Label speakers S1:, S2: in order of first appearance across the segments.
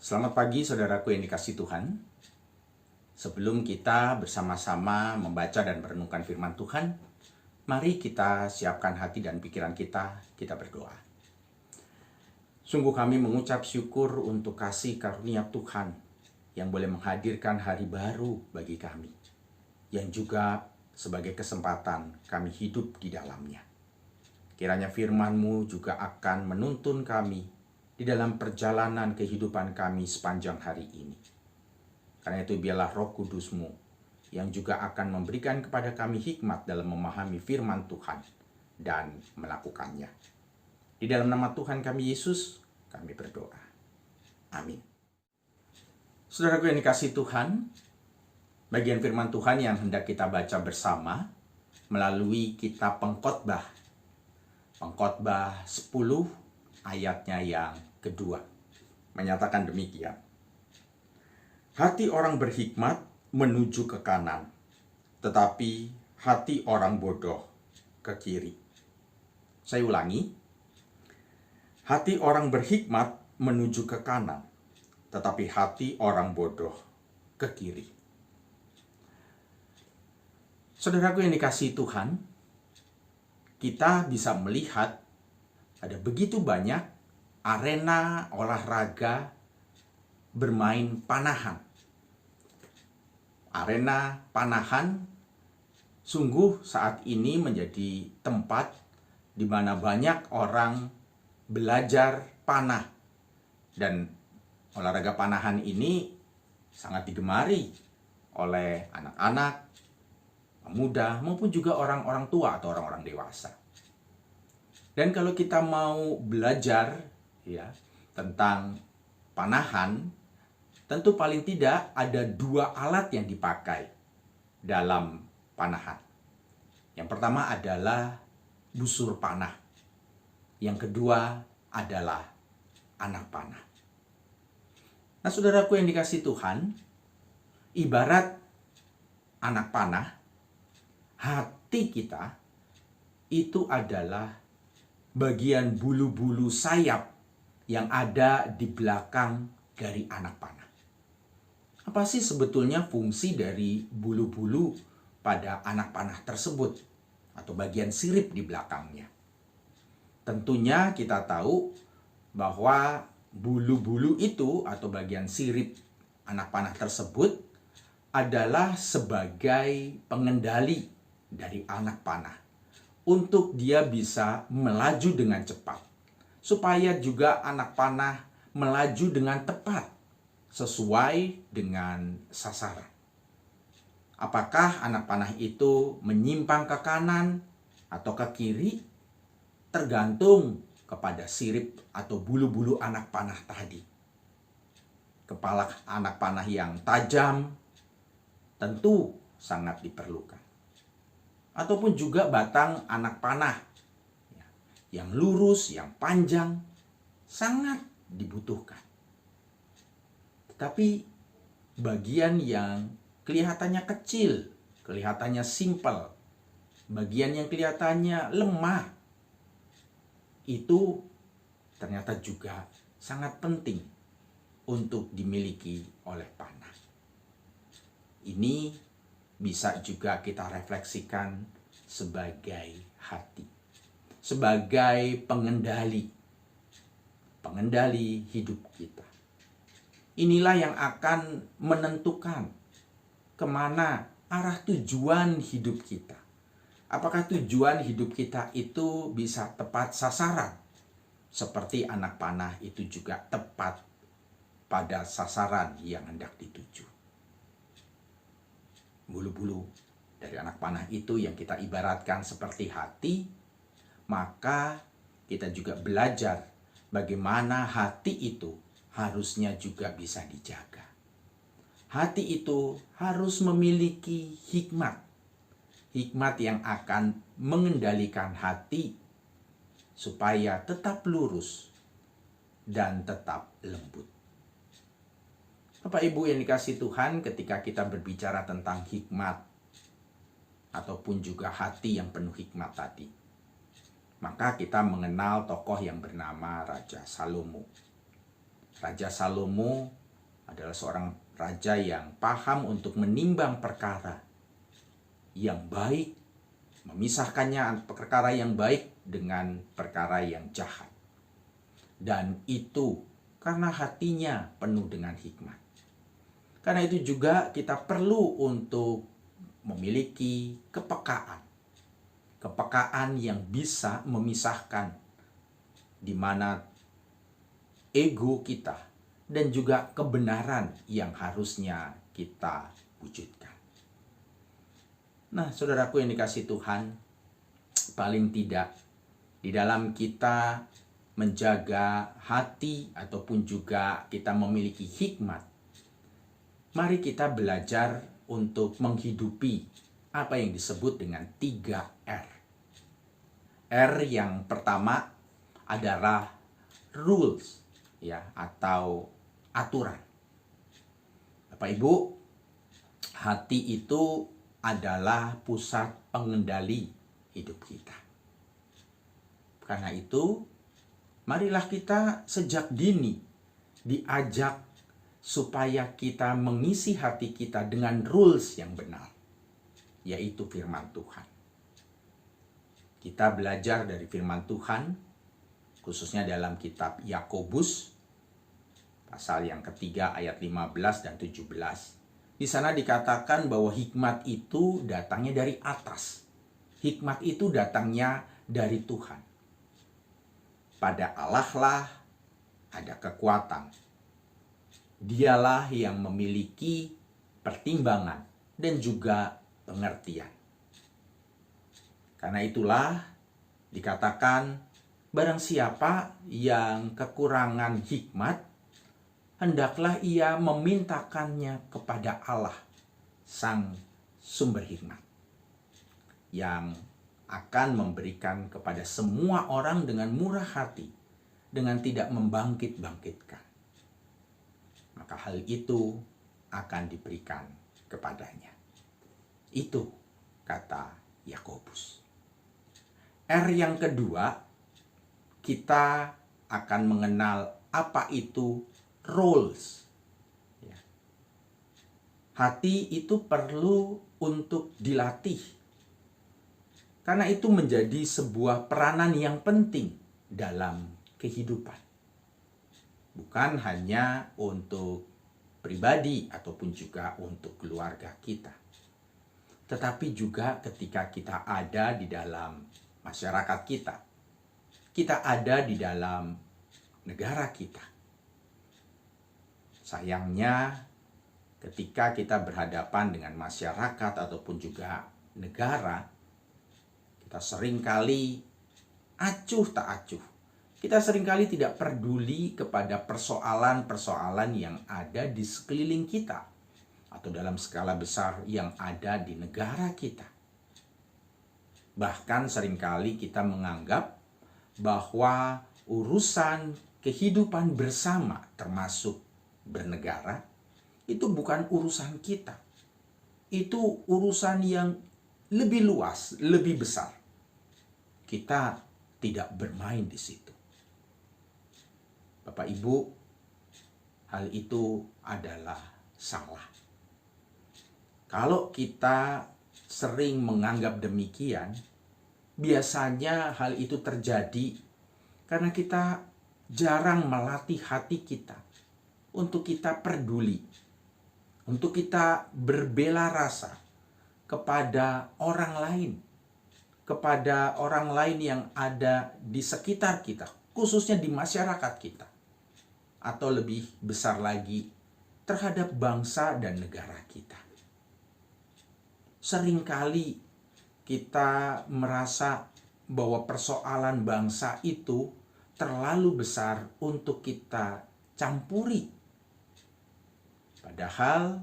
S1: Selamat pagi saudaraku yang dikasihi Tuhan. Sebelum kita bersama-sama membaca dan merenungkan firman Tuhan, mari kita siapkan hati dan pikiran kita berdoa. Sungguh kami mengucap syukur untuk kasih karunia Tuhan yang boleh menghadirkan hari baru bagi kami, yang juga sebagai kesempatan kami hidup di dalamnya. Kiranya firman-Mu juga akan menuntun kami di dalam perjalanan kehidupan kami sepanjang hari ini. Karena itu biarlah Roh Kudus-Mu yang juga akan memberikan kepada kami hikmat dalam memahami firman Tuhan dan melakukannya. Di dalam nama Tuhan kami Yesus, kami berdoa. Amin. Saudaraku yang dikasihi Tuhan, bagian firman Tuhan yang hendak kita baca bersama melalui kitab Pengkhotbah 10 ayatnya yang kedua menyatakan demikian. Hati orang berhikmat menuju ke kanan, tetapi hati orang bodoh ke kiri. Saya ulangi. Hati orang berhikmat menuju ke kanan, tetapi hati orang bodoh ke kiri. Saudaraku yang dikasihi Tuhan, kita bisa melihat ada begitu banyak arena olahraga bermain panahan. Arena panahan sungguh saat ini menjadi tempat di mana banyak orang belajar panah. Dan olahraga panahan ini sangat digemari oleh anak-anak, pemuda, maupun juga orang-orang tua atau orang-orang dewasa. Dan kalau kita mau belajar tentang panahan, tentu paling tidak ada 2 alat yang dipakai dalam panahan. Yang pertama adalah busur panah. Yang kedua adalah anak panah. Nah, saudaraku yang dikasihi Tuhan, ibarat anak panah, hati kita itu adalah bagian bulu-bulu sayap yang ada di belakang dari anak panah. Apa sih sebetulnya fungsi dari bulu-bulu pada anak panah tersebut atau bagian sirip di belakangnya? Tentunya kita tahu bahwa bulu-bulu itu atau bagian sirip anak panah tersebut adalah sebagai pengendali dari anak panah untuk dia bisa melaju dengan cepat, supaya juga anak panah melaju dengan tepat sesuai dengan sasaran. Apakah anak panah itu menyimpang ke kanan atau ke kiri? Tergantung kepada sirip atau bulu-bulu anak panah tadi. Kepala anak panah yang tajam tentu sangat diperlukan. Ataupun juga batang anak panah yang lurus, yang panjang, sangat dibutuhkan. Tetapi bagian yang kelihatannya kecil, kelihatannya simpel, bagian yang kelihatannya lemah, itu ternyata juga sangat penting untuk dimiliki oleh panah. Ini bisa juga kita refleksikan sebagai hati, sebagai pengendali hidup kita. Inilah yang akan menentukan kemana arah tujuan hidup kita. Apakah tujuan hidup kita itu bisa tepat sasaran? Seperti anak panah itu juga tepat pada sasaran yang hendak dituju. Bulu-bulu dari anak panah itu yang kita ibaratkan seperti hati, maka kita juga belajar bagaimana hati itu harusnya juga bisa dijaga. Hati itu harus memiliki hikmat yang akan mengendalikan hati supaya tetap lurus dan tetap lembut. Bapak Ibu yang dikasihi Tuhan, ketika kita berbicara tentang hikmat ataupun juga hati yang penuh hikmat tadi, maka kita mengenal tokoh yang bernama Raja Salomo. Raja Salomo adalah seorang raja yang paham untuk menimbang perkara yang baik, memisahkannya perkara yang baik dengan perkara yang jahat. Dan itu karena hatinya penuh dengan hikmat. Karena itu juga kita perlu untuk memiliki kepekaan. Kepekaan yang bisa memisahkan di mana ego kita dan juga kebenaran yang harusnya kita wujudkan. Nah, saudaraku yang dikasihi Tuhan, paling tidak di dalam kita menjaga hati ataupun juga kita memiliki hikmat, mari kita belajar untuk menghidupi apa yang disebut dengan 3R. R yang pertama adalah rules, ya, atau aturan. Bapak Ibu, hati itu adalah pusat pengendali hidup kita. Karena itu, marilah kita sejak dini diajak supaya kita mengisi hati kita dengan rules yang benar, yaitu firman Tuhan. Kita belajar dari firman Tuhan, khususnya dalam kitab Yakobus, pasal yang ketiga ayat 15 dan 17. Di sana dikatakan bahwa hikmat itu datangnya dari atas. Hikmat itu datangnya dari Tuhan. Pada Allah lah ada kekuatan. Dialah yang memiliki pertimbangan dan juga pengertian. Karena itulah dikatakan barang siapa yang kekurangan hikmat, hendaklah ia memintakannya kepada Allah, Sang Sumber Hikmat, yang akan memberikan kepada semua orang dengan murah hati, dengan tidak membangkit-bangkitkan. Maka hal itu akan diberikan kepadanya. Itu kata Yakobus. R yang kedua, kita akan mengenal apa itu roles. Hati itu perlu untuk dilatih. Karena itu menjadi sebuah peranan yang penting dalam kehidupan. Bukan hanya untuk pribadi ataupun juga untuk keluarga kita. Tetapi juga ketika kita ada di dalam masyarakat kita. Kita ada di dalam negara kita. Sayangnya ketika kita berhadapan dengan masyarakat ataupun juga negara, kita seringkali acuh tak acuh. Kita seringkali tidak peduli kepada persoalan-persoalan yang ada di sekeliling kita atau dalam skala besar yang ada di negara kita. Bahkan seringkali kita menganggap bahwa urusan kehidupan bersama termasuk bernegara itu bukan urusan kita. Itu urusan yang lebih luas, lebih besar. Kita tidak bermain di situ. Bapak Ibu, hal itu adalah salah. Kalau kita sering menganggap demikian, biasanya hal itu terjadi karena kita jarang melatih hati kita untuk kita peduli, untuk kita berbela rasa kepada orang lain, kepada orang lain yang ada di sekitar kita, khususnya di masyarakat kita, atau lebih besar lagi terhadap bangsa dan negara kita. Seringkali kita merasa bahwa persoalan bangsa itu terlalu besar untuk kita campuri. Padahal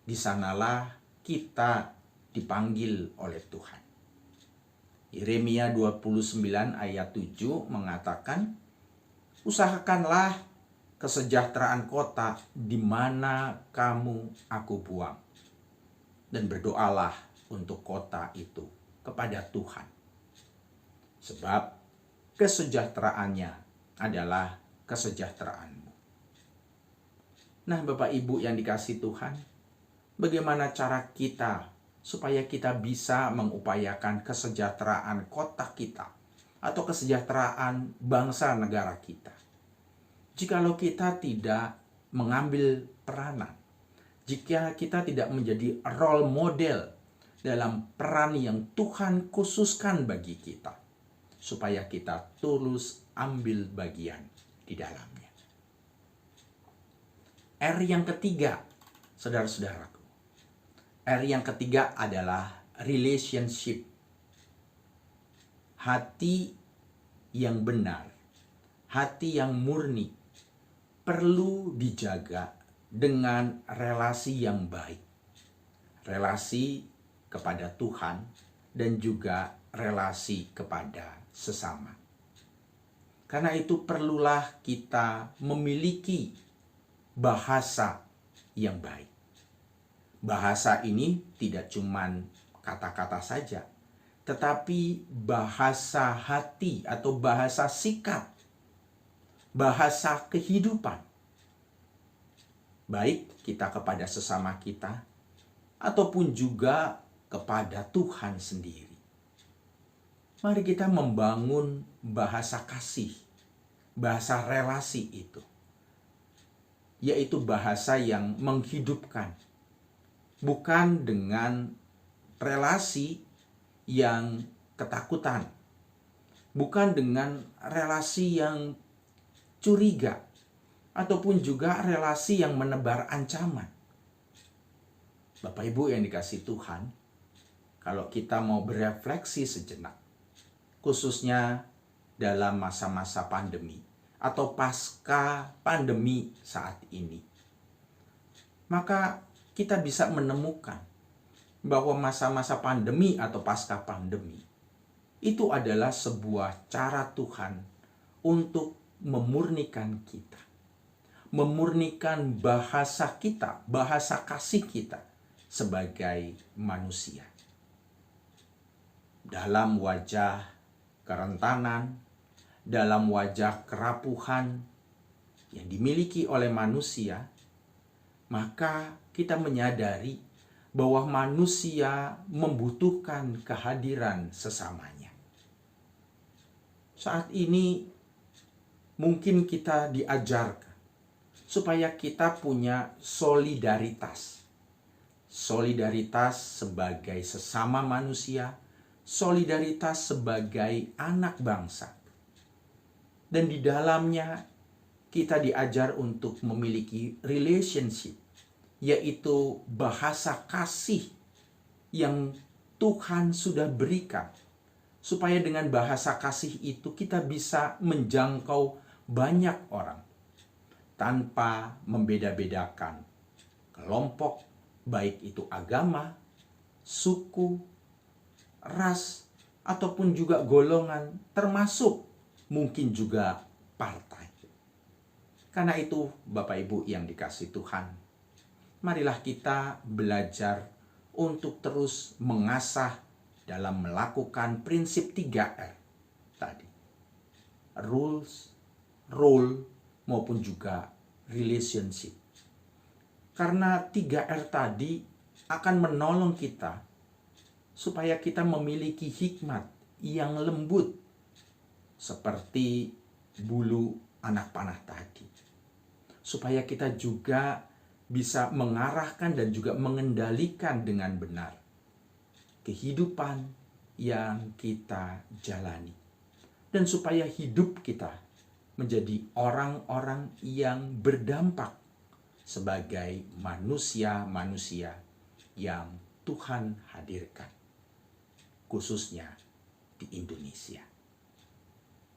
S1: di sanalah kita dipanggil oleh Tuhan. Yeremia 29 ayat 7 mengatakan, usahakanlah kesejahteraan kota di mana kamu aku buang, dan berdoalah untuk kota itu kepada Tuhan. Sebab kesejahteraannya adalah kesejahteraanmu. Nah, Bapak Ibu yang dikasihi Tuhan, bagaimana cara kita supaya kita bisa mengupayakan kesejahteraan kota kita atau kesejahteraan bangsa negara kita? Jikalau kita tidak mengambil peranan, jika kita tidak menjadi role model dalam peran yang Tuhan khususkan bagi kita, supaya kita tulus ambil bagian di dalamnya. R yang ketiga, saudara-saudaraku. R yang ketiga adalah relationship. Hati yang benar, hati yang murni, perlu dijaga dengan relasi yang baik. Relasi kepada Tuhan dan juga relasi kepada sesama. Karena itu perlulah kita memiliki bahasa yang baik. Bahasa ini tidak cuman kata-kata saja, tetapi bahasa hati atau bahasa sikap, bahasa kehidupan. Baik kita kepada sesama kita, ataupun juga kepada Tuhan sendiri. Mari kita membangun bahasa kasih, bahasa relasi itu, yaitu bahasa yang menghidupkan, bukan dengan relasi yang ketakutan, bukan dengan relasi yang curiga, ataupun juga relasi yang menebar ancaman. Bapak Ibu yang dikasihi Tuhan, kalau kita mau berefleksi sejenak, khususnya dalam masa-masa pandemi atau pasca pandemi saat ini, maka kita bisa menemukan bahwa masa-masa pandemi atau pasca pandemi itu adalah sebuah cara Tuhan untuk memurnikan kita, memurnikan bahasa kita, bahasa kasih kita sebagai manusia. Dalam wajah kerentanan, dalam wajah kerapuhan yang dimiliki oleh manusia, maka kita menyadari bahwa manusia membutuhkan kehadiran sesamanya. Saat ini mungkin kita diajarkan supaya kita punya solidaritas. Solidaritas sebagai sesama manusia, solidaritas sebagai anak bangsa. Dan di dalamnya kita diajar untuk memiliki relationship, yaitu bahasa kasih yang Tuhan sudah berikan. Supaya dengan bahasa kasih itu kita bisa menjangkau banyak orang tanpa membeda-bedakan kelompok, baik itu agama, suku, ras, ataupun juga golongan, termasuk mungkin juga partai. Karena itu, Bapak Ibu yang dikasihi Tuhan, marilah kita belajar untuk terus mengasah dalam melakukan prinsip 3R tadi. Rules, role, maupun juga relationship. Karena 3R tadi akan menolong kita supaya kita memiliki hikmat yang lembut seperti bulu anak panah tadi. Supaya kita juga bisa mengarahkan dan juga mengendalikan dengan benar kehidupan yang kita jalani. Dan supaya hidup kita menjadi orang-orang yang berdampak sebagai manusia-manusia yang Tuhan hadirkan, khususnya di Indonesia.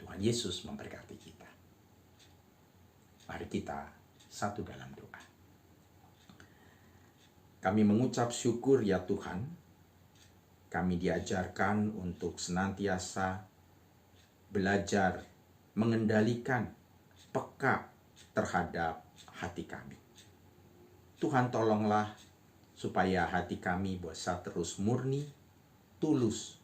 S1: Tuhan Yesus memberkati kita. Mari kita satu dalam doa. Kami mengucap syukur ya Tuhan, kami diajarkan untuk senantiasa belajar mengendalikan peka terhadap hati kami. Tuhan tolonglah supaya hati kami bisa terus murni, tulus,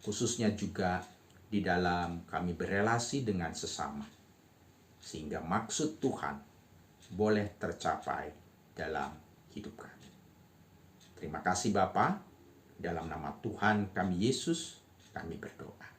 S1: khususnya juga di dalam kami berelasi dengan sesama. Sehingga maksud Tuhan boleh tercapai dalam hidup kami. Terima kasih Bapa, dalam nama Tuhan kami Yesus kami berdoa.